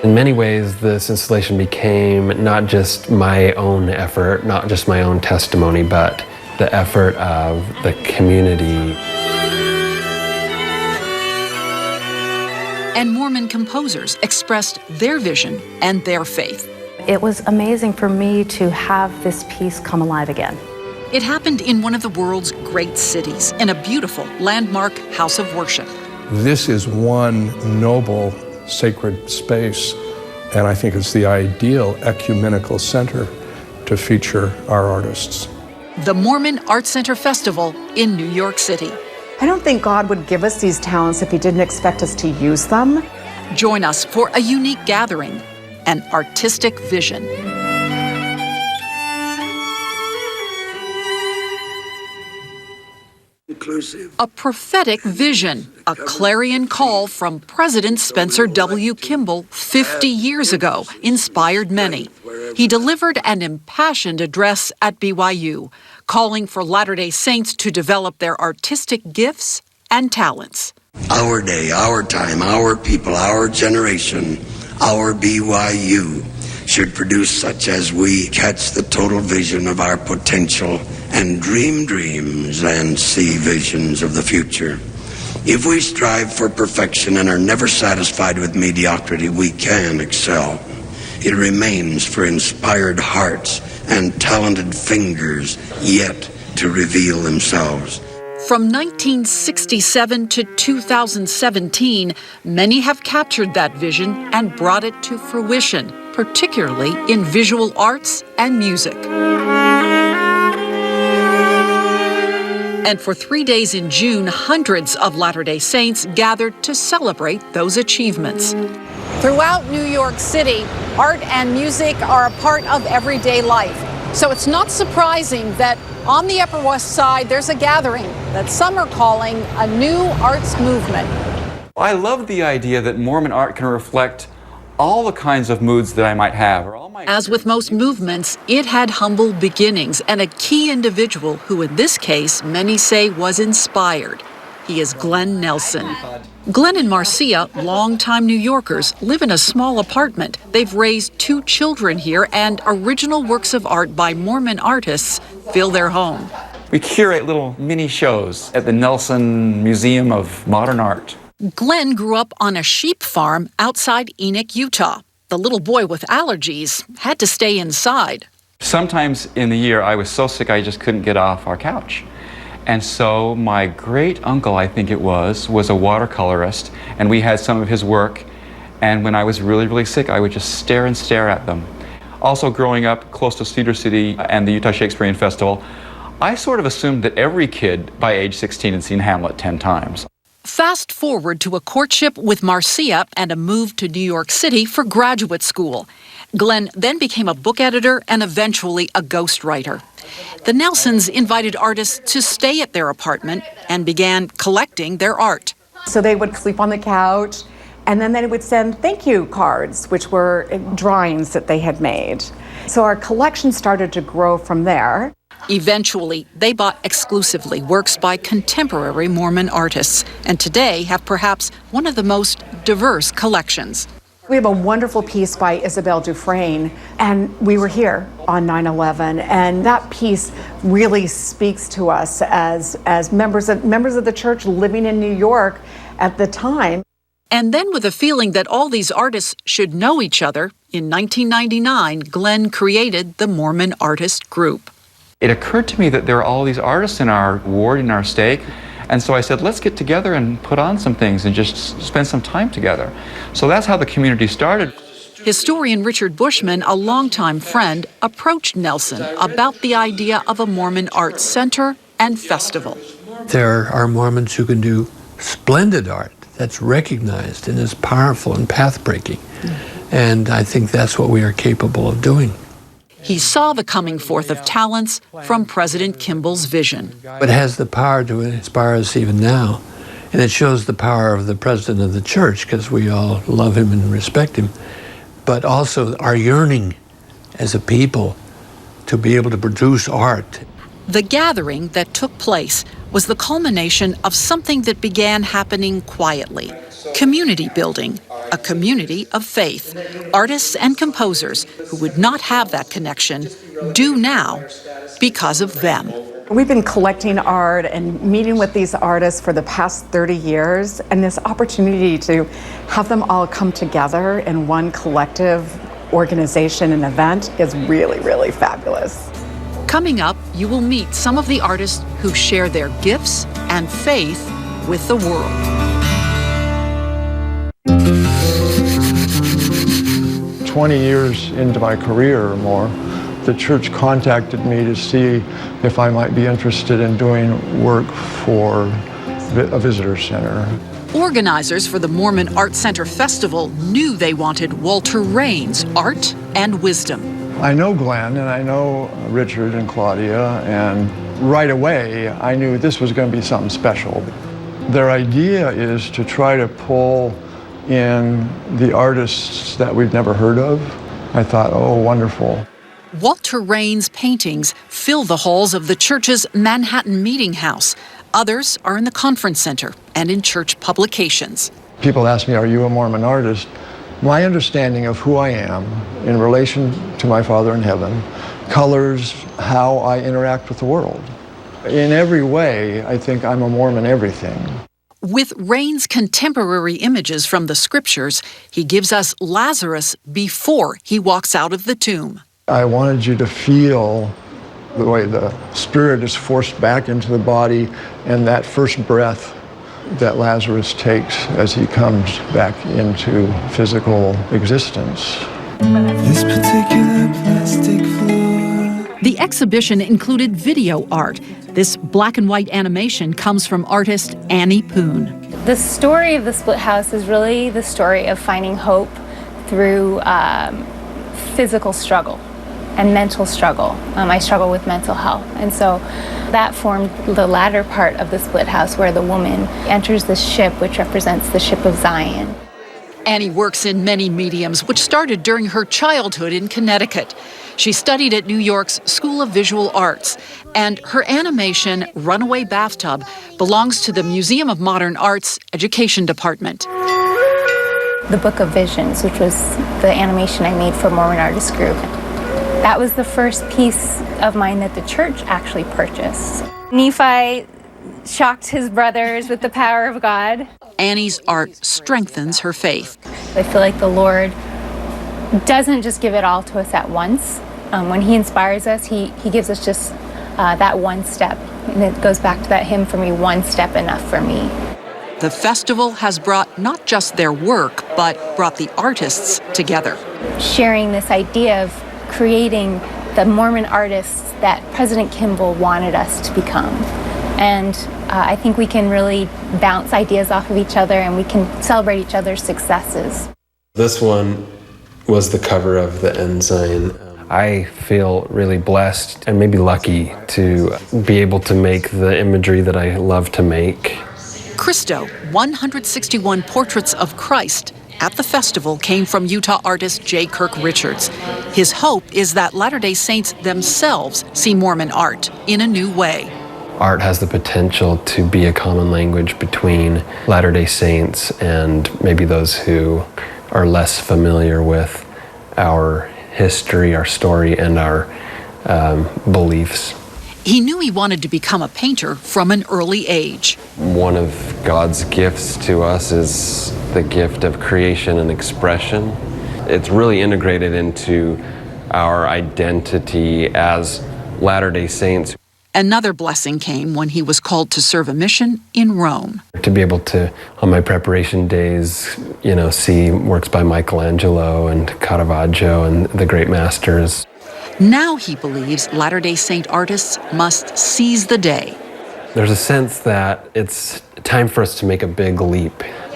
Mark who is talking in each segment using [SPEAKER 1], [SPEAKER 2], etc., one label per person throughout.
[SPEAKER 1] In many ways, this installation became not just my own effort, not just my own testimony, but the effort of the community.
[SPEAKER 2] And Mormon composers expressed their vision and their faith.
[SPEAKER 3] It was amazing for me to have this piece come alive again.
[SPEAKER 2] It happened in one of the world's great cities, in a beautiful landmark house of worship.
[SPEAKER 4] This is one noble, sacred space, and I think it's the ideal ecumenical center to feature our artists.
[SPEAKER 2] The Mormon Art Center Festival in New York City.
[SPEAKER 5] I don't think God would give us these talents if He didn't expect us to use them.
[SPEAKER 2] Join us for a unique gathering, an artistic vision.
[SPEAKER 6] Inclusive.
[SPEAKER 2] A prophetic vision, a clarion call from President Spencer W. Kimball 50 years ago, inspired many. He delivered an impassioned address at BYU, calling for Latter-day Saints to develop their artistic gifts and talents.
[SPEAKER 6] Our day, our time, our people, our generation, our BYU should produce such as we catch the total vision of our potential and dream dreams and see visions of the future. If we strive for perfection and are never satisfied with mediocrity, we can excel. It remains for inspired hearts and talented fingers yet to reveal themselves.
[SPEAKER 2] From 1967 to 2017, many have captured that vision and brought it to fruition, particularly in visual arts and music. And for 3 days in June, hundreds of Latter-day Saints gathered to celebrate those achievements.
[SPEAKER 7] Throughout New York City, art and music are a part of everyday life. So it's not surprising that on the Upper West Side, there's a gathering that some are calling a new arts movement.
[SPEAKER 8] I love the idea that Mormon art can reflect all the kinds of moods that I might have.
[SPEAKER 2] As with most movements, it had humble beginnings and a key individual who, in this case, many say was inspired. He is Glenn Nelson. Glenn and Marcia, longtime New Yorkers, live in a small apartment. They've raised 2 children here, and original works of art by Mormon artists fill their home.
[SPEAKER 8] We curate little mini shows at the Nelson Museum of Modern Art.
[SPEAKER 2] Glenn grew up on a sheep farm outside Enoch, Utah. The little boy with allergies had to stay inside.
[SPEAKER 8] Sometimes in the year I was so sick I just couldn't get off our couch. And so my great uncle, I think it was a watercolorist, and we had some of his work. And when I was really, really sick, I would just stare and stare at them. Also growing up close to Cedar City and the Utah Shakespearean Festival, I sort of assumed that every kid by age 16 had seen Hamlet 10 times.
[SPEAKER 2] Fast forward to a courtship with Marcia and a move to New York City for graduate school. Glenn then became a book editor and eventually a ghostwriter. The Nelsons invited artists to stay at their apartment and began collecting their art.
[SPEAKER 5] So they would sleep on the couch, and then they would send thank you cards, which were drawings that they had made. So our collection started to grow from there.
[SPEAKER 2] Eventually, they bought exclusively works by contemporary Mormon artists, and today have perhaps one of the most diverse collections.
[SPEAKER 5] We have a wonderful piece by Isabel Dufresne, and we were here on 9/11, and that piece really speaks to us as members of the church living in New York at the time.
[SPEAKER 2] And then, with a feeling that all these artists should know each other, in 1999, Glenn created the Mormon Artist Group.
[SPEAKER 8] It occurred to me that there are all these artists in our ward, in our stake, and so I said, let's get together and put on some things and just spend some time together. So that's how the community started.
[SPEAKER 2] Historian Richard Bushman, a longtime friend, approached Nelson about the idea of a Mormon Arts Center and festival.
[SPEAKER 9] There are Mormons who can do splendid art that's recognized and is powerful and path-breaking. And I think that's what we are capable of doing.
[SPEAKER 2] He saw the coming forth of talents from President Kimball's vision.
[SPEAKER 9] It has the power to inspire us even now, and it shows the power of the president of the church, because we all love him and respect him, but also our yearning as a people to be able to produce art.
[SPEAKER 2] The gathering that took place was the culmination of something that began happening quietly: community building. a community of faith. Artists and composers who would not have that connection do now because of them.
[SPEAKER 5] We've been collecting art and meeting with these artists for the past 30 years, and this opportunity to have them all come together in one collective organization and event is really, really fabulous.
[SPEAKER 2] Coming up, you will meet some of the artists who share their gifts and faith with the world.
[SPEAKER 10] 20 years into my career or more, the church contacted me to see if I might be interested in doing work for a visitor center.
[SPEAKER 2] Organizers for the Mormon Art Center Festival knew they wanted Walter Raines' art and wisdom.
[SPEAKER 10] I know Glenn and I know Richard and Claudia, and right away I knew this was going to be something special. Their idea is to try to pull in the artists that we've never heard of. I thought, oh, wonderful.
[SPEAKER 2] Walter Raines' paintings fill the halls of the church's Manhattan Meeting House. Others are in the conference center and in church publications.
[SPEAKER 10] People ask me, are you a Mormon artist? My understanding of who I am in relation to my Father in heaven colors how I interact with the world. In every way, I think I'm a Mormon everything.
[SPEAKER 2] With Raines' contemporary images from the scriptures, he gives us Lazarus before he walks out of the tomb.
[SPEAKER 10] I wanted you to feel the way the spirit is forced back into the body and that first breath that Lazarus takes as he comes back into physical existence.
[SPEAKER 11] This particular plastic floor.
[SPEAKER 2] The exhibition included video art. This black and white animation comes from artist Annie Poon.
[SPEAKER 12] The story of the Split House is really the story of finding hope through physical struggle and mental struggle. I struggle with mental health, and so that formed the latter part of the Split House, where the woman enters the ship, which represents the ship of Zion.
[SPEAKER 2] Annie works in many mediums, which started during her childhood in Connecticut. She studied at New York's School of Visual Arts, and her animation, Runaway Bathtub, belongs to the Museum of Modern Art's Education Department.
[SPEAKER 12] The Book of Visions, which was the animation I made for Mormon Artist Group. That was the first piece of mine that the church actually purchased. Nephi shocked his brothers with the power of God.
[SPEAKER 2] Annie's art strengthens her faith.
[SPEAKER 12] I feel like the Lord doesn't just give it all to us at once. When he inspires us, he gives us just that one step. And it goes back to that hymn for me, one step enough for me.
[SPEAKER 2] The festival has brought not just their work, but brought the artists together.
[SPEAKER 12] Sharing this idea of creating the Mormon artists that President Kimball wanted us to become. And I think we can really bounce ideas off of each other, and we can celebrate each other's successes.
[SPEAKER 1] This one was the cover of the Ensign. I feel really blessed and maybe lucky to be able to make the imagery that I love to make.
[SPEAKER 2] Christo, 161 portraits of Christ at the festival came from Utah artist J. Kirk Richards. His hope is that Latter-day Saints themselves see Mormon art in a new way.
[SPEAKER 1] Art has the potential to be a common language between Latter-day Saints and maybe those who are less familiar with our history, our story, and our beliefs.
[SPEAKER 2] He knew he wanted to become a painter from an early age.
[SPEAKER 1] One of God's gifts to us is the gift of creation and expression. It's really integrated into our identity as Latter-day Saints.
[SPEAKER 2] Another blessing came when he was called to serve a mission in Rome.
[SPEAKER 1] To be able to, on my preparation days, see works by Michelangelo and Caravaggio and the great masters.
[SPEAKER 2] Now he believes Latter-day Saint artists must seize the day.
[SPEAKER 1] There's a sense that it's time for us to make a big leap.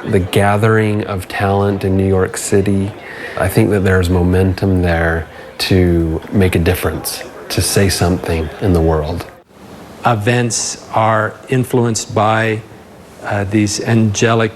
[SPEAKER 1] The gathering of talent in New York City, I think that there's momentum there to make a difference, to say something in the world.
[SPEAKER 9] Events are influenced by these angelic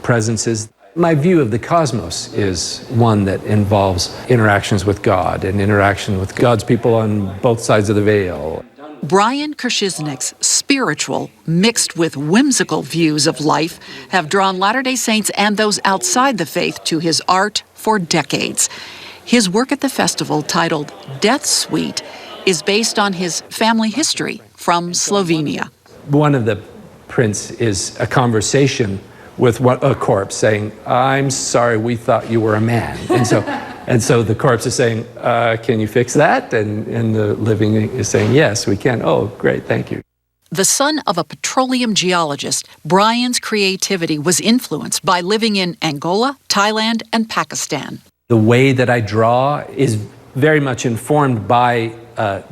[SPEAKER 9] presences. My view of the cosmos is one that involves interactions with God and interaction with God's people on both sides of the veil.
[SPEAKER 2] Brian Kershisnik's spiritual, mixed with whimsical views of life have drawn Latter-day Saints and those outside the faith to his art for decades. His work at the festival, titled Death Suite, is based on his family history from Slovenia.
[SPEAKER 13] One of the prints is a conversation with a corpse saying, "I'm sorry, we thought you were a man." And so the corpse is saying, "Can you fix that?" And the living is saying, "Yes, we can." "Oh, great, thank you."
[SPEAKER 2] The son of a petroleum geologist, Brian's creativity was influenced by living in Angola, Thailand, and Pakistan.
[SPEAKER 13] The way that I draw is very much informed by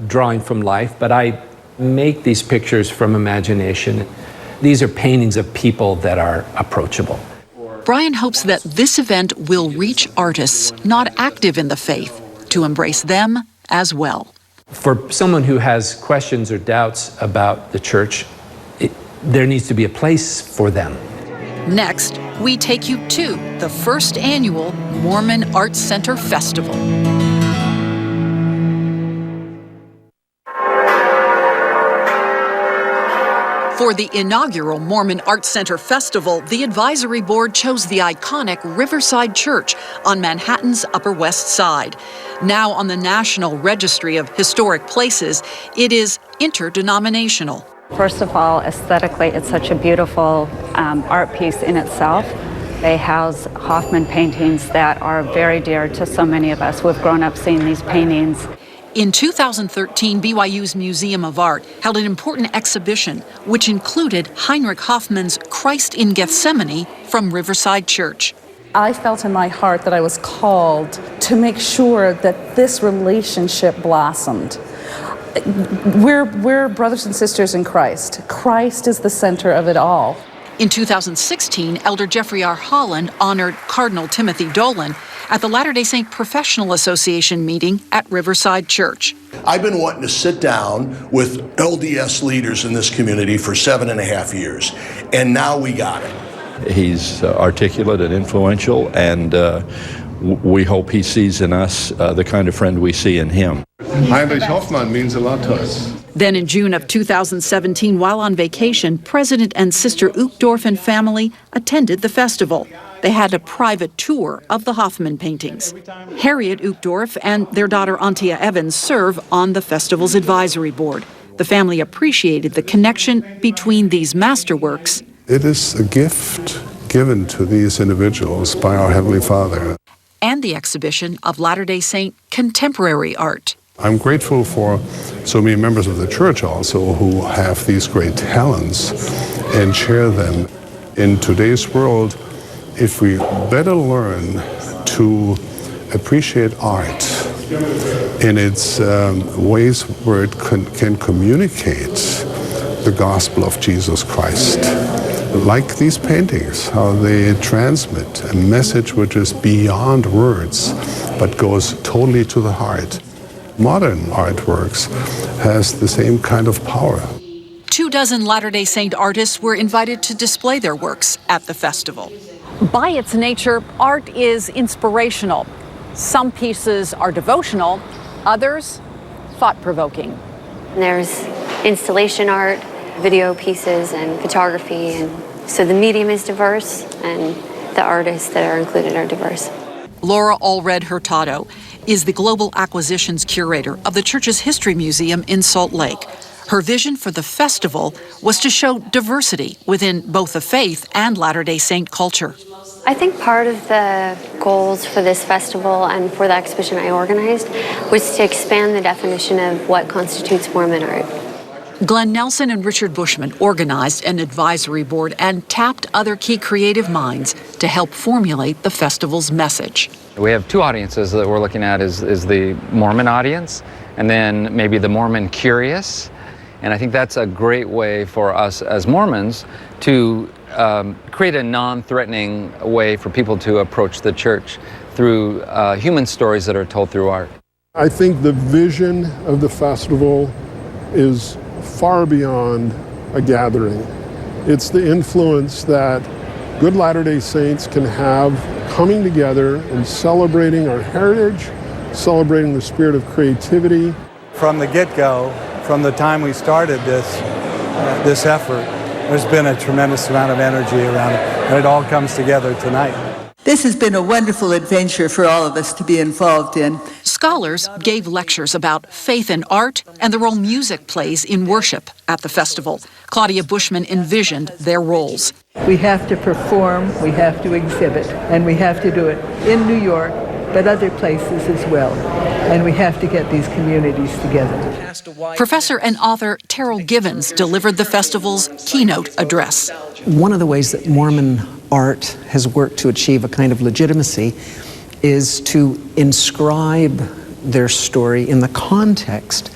[SPEAKER 13] drawing from life, but I make these pictures from imagination. These are paintings of people that are approachable.
[SPEAKER 2] Brian hopes that this event will reach artists not active in the faith to embrace them as well.
[SPEAKER 13] For someone who has questions or doubts about the church, there needs to be a place for them.
[SPEAKER 2] Next, we take you to the first annual Mormon Arts Center Festival. For the inaugural Mormon Arts Center Festival, the advisory board chose the iconic Riverside Church on Manhattan's Upper West Side. Now on the National Registry of Historic Places, it is interdenominational.
[SPEAKER 14] First of all, aesthetically, it's such a beautiful art piece in itself. They house Hoffman paintings that are very dear to so many of us who have grown up seeing these paintings.
[SPEAKER 2] In 2013, BYU's Museum of Art held an important exhibition which included Heinrich Hoffman's Christ in Gethsemane from Riverside Church.
[SPEAKER 15] I felt in my heart that I was called to make sure that this relationship blossomed. We're brothers and sisters in Christ. Christ is the center of it all.
[SPEAKER 2] In 2016, Elder Jeffrey R. Holland honored Cardinal Timothy Dolan at the Latter-day Saint Professional Association meeting at Riverside Church.
[SPEAKER 16] I've been wanting to sit down with LDS leaders in this community for 7.5 years, and now we got it.
[SPEAKER 17] He's articulate and influential, and we hope he sees in us the kind of friend we see in him.
[SPEAKER 18] Heinrich Hoffmann means a lot to us.
[SPEAKER 2] Then in June of 2017, while on vacation, President and Sister Uchtdorf and family attended the festival. They had a private tour of the Hoffman paintings. Harriet Uchtdorf and their daughter Antia Evans serve on the festival's advisory board. The family appreciated the connection between these masterworks.
[SPEAKER 18] It is a gift given to these individuals by our Heavenly Father.
[SPEAKER 2] And the exhibition of Latter-day Saint contemporary art.
[SPEAKER 18] I'm grateful for so many members of the church also who have these great talents and share them. In today's world, if we better learn to appreciate art in its ways where it can communicate the gospel of Jesus Christ, like these paintings, how they transmit a message which is beyond words but goes totally to the heart. Modern artworks has the same kind of power.
[SPEAKER 2] 24 Latter-day Saint artists were invited to display their works at the festival. By its nature, art is inspirational. Some pieces are devotional, others thought-provoking.
[SPEAKER 19] There's installation art, video pieces, and photography, and so the medium is diverse, and the artists that are included are diverse.
[SPEAKER 2] Laura Allred Hurtado is the Global Acquisitions Curator of the Church's History Museum in Salt Lake. Her vision for the festival was to show diversity within both the faith and Latter-day Saint culture.
[SPEAKER 19] I think part of the goals for this festival and for the exhibition I organized was to expand the definition of what constitutes Mormon art.
[SPEAKER 2] Glenn Nelson and Richard Bushman organized an advisory board and tapped other key creative minds to help formulate the festival's message.
[SPEAKER 20] We have two audiences that we're looking at is the Mormon audience and then maybe the Mormon curious. And I think that's a great way for us as Mormons to create a non-threatening way for people to approach the church through human stories that are told through art.
[SPEAKER 21] I think the vision of the festival is far beyond a gathering. It's the influence that good Latter-day Saints can have coming together and celebrating our heritage, celebrating the spirit of creativity.
[SPEAKER 22] From the get-go,
[SPEAKER 3] from the time we started this effort, there's been a tremendous amount of energy around it, and it all comes together tonight.
[SPEAKER 22] This has been a wonderful adventure for all of us to be involved in.
[SPEAKER 2] Scholars gave lectures about faith and art and the role music plays in worship at the festival. Claudia Bushman envisioned their roles.
[SPEAKER 22] We have to perform, we have to exhibit, and we have to do it in New York, but other places as well. And we have to get these communities together.
[SPEAKER 2] Professor and author Terrell Givens delivered the festival's keynote address.
[SPEAKER 23] One of the ways that Mormon art has worked to achieve a kind of legitimacy is to inscribe their story in the context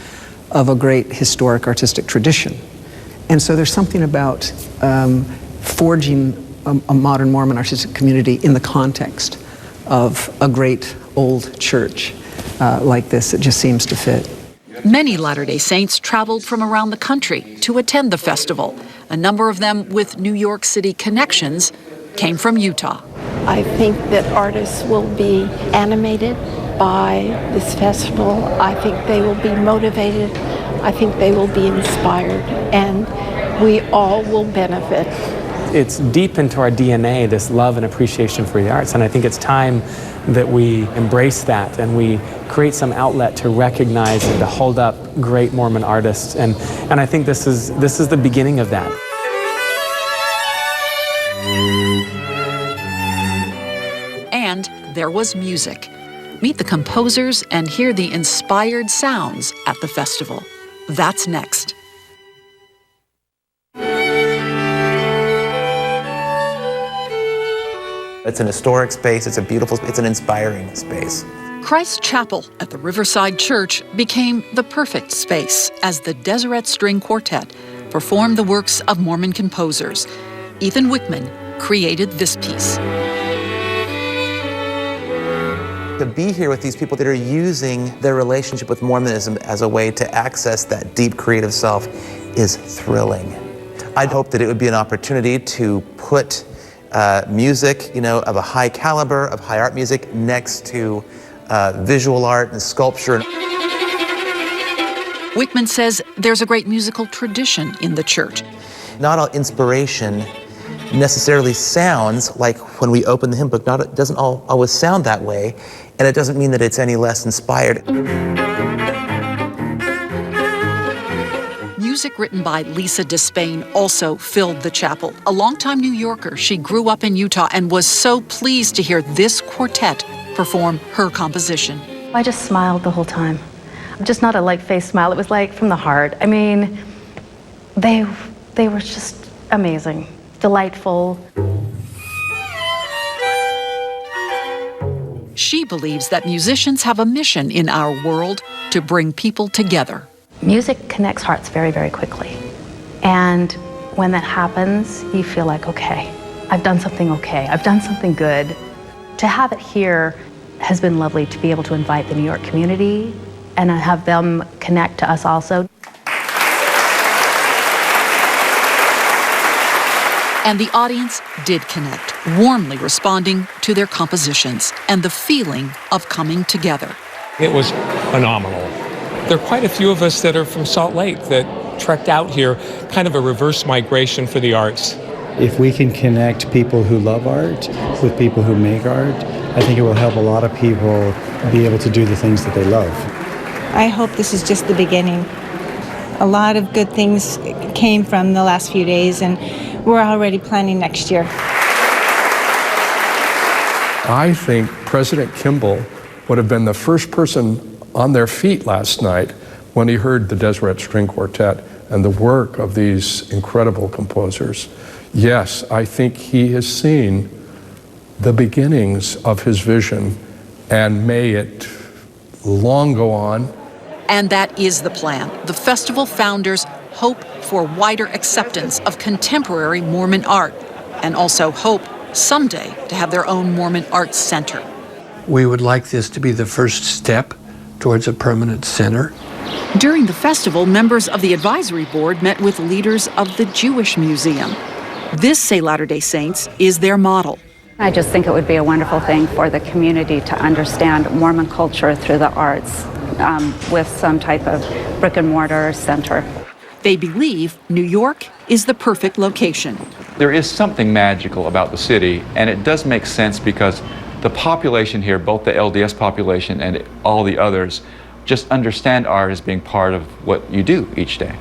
[SPEAKER 23] of a great historic artistic tradition. And so there's something about forging a modern Mormon artistic community in the context of a great old church like this. It just seems to fit.
[SPEAKER 2] Many Latter-day Saints traveled from around the country to attend the festival. A number of them with New York City connections came from Utah.
[SPEAKER 24] I think that artists will be animated by this festival. I think they will be motivated. I think they will be inspired, and we all will benefit.
[SPEAKER 25] It's deep into our DNA, this love and appreciation for the arts, and I think it's time that we embrace that and we create some outlet to recognize and to hold up great Mormon artists, and I think this is the beginning of that.
[SPEAKER 2] And there was music. Meet the composers and hear the inspired sounds at the festival. That's next.
[SPEAKER 26] It's an historic space, it's a beautiful space, it's an inspiring space.
[SPEAKER 2] Christ Chapel at the Riverside Church became the perfect space as the Deseret String Quartet performed the works of Mormon composers. Ethan Wickman created this piece.
[SPEAKER 26] To be here with these people that are using their relationship with Mormonism as a way to access that deep creative self is thrilling. I'd hope that it would be an opportunity to put music, of a high caliber, of high art music, next to visual art and sculpture.
[SPEAKER 2] Wickman says there's a great musical tradition in the church.
[SPEAKER 26] Not all inspiration necessarily sounds like when we open the hymn book. It doesn't always sound that way, and it doesn't mean that it's any less inspired.
[SPEAKER 2] Music written by Lisa Despain also filled the chapel. A longtime New Yorker, she grew up in Utah and was so pleased to hear this quartet perform her composition.
[SPEAKER 27] I just smiled the whole time. Just not a like-faced smile, it was like from the heart. I mean, they were just amazing, delightful.
[SPEAKER 2] She believes that musicians have a mission in our world to bring people together.
[SPEAKER 27] Music connects hearts very, very quickly. And when that happens, you feel like, okay, I've done something okay, I've done something good. To have it here has been lovely, to be able to invite the New York community and have them connect to us also.
[SPEAKER 2] And the audience did connect, warmly responding to their compositions and the feeling of coming together.
[SPEAKER 28] It was phenomenal. There are quite a few of us that are from Salt Lake that trekked out here, kind of a reverse migration for the arts.
[SPEAKER 29] If we can connect people who love art with people who make art, I think it will help a lot of people be able to do the things that they love.
[SPEAKER 30] I hope this is just the beginning. A lot of good things came from the last few days, and we're already planning next year.
[SPEAKER 4] I think President Kimball would have been the first person on their feet last night when he heard the Deseret String Quartet and the work of these incredible composers. Yes, I think he has seen the beginnings of his vision, and may it long go on.
[SPEAKER 2] And that is the plan. The festival founders hope for wider acceptance of contemporary Mormon art, and also hope someday to have their own Mormon Arts Center.
[SPEAKER 9] We would like this to be the first step towards a permanent center.
[SPEAKER 2] During the festival, members of the advisory board met with leaders of the Jewish Museum. This, say Latter-day Saints, is their model.
[SPEAKER 14] I just think it would be a wonderful thing for the community to understand Mormon culture through the arts. with some type of brick and mortar center.
[SPEAKER 2] They believe New York is the perfect location.
[SPEAKER 1] There is something magical about the city, and it does make sense because the population here, both the LDS population and all the others, just understand art as being part of what you do each day.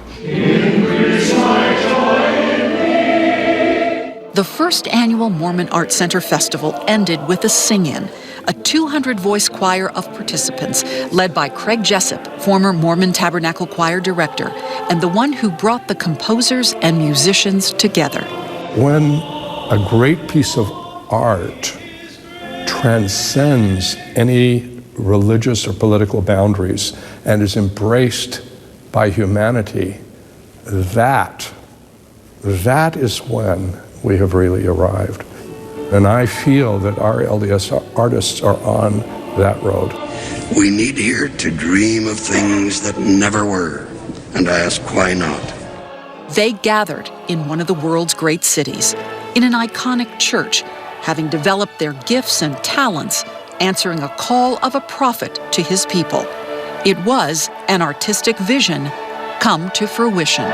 [SPEAKER 2] The first annual Mormon Art Center Festival ended with a sing-in, a 200-voice choir of participants led by Craig Jessup, former Mormon Tabernacle Choir director, and the one who brought the composers and musicians together.
[SPEAKER 4] When a great piece of art transcends any religious or political boundaries and is embraced by humanity, that is when we have really arrived. And I feel that our LDS artists are on that road.
[SPEAKER 5] We need here to dream of things that never were, and ask why not.
[SPEAKER 2] They gathered in one of the world's great cities, in an iconic church, having developed their gifts and talents, answering a call of a prophet to his people. It was an artistic vision come to fruition.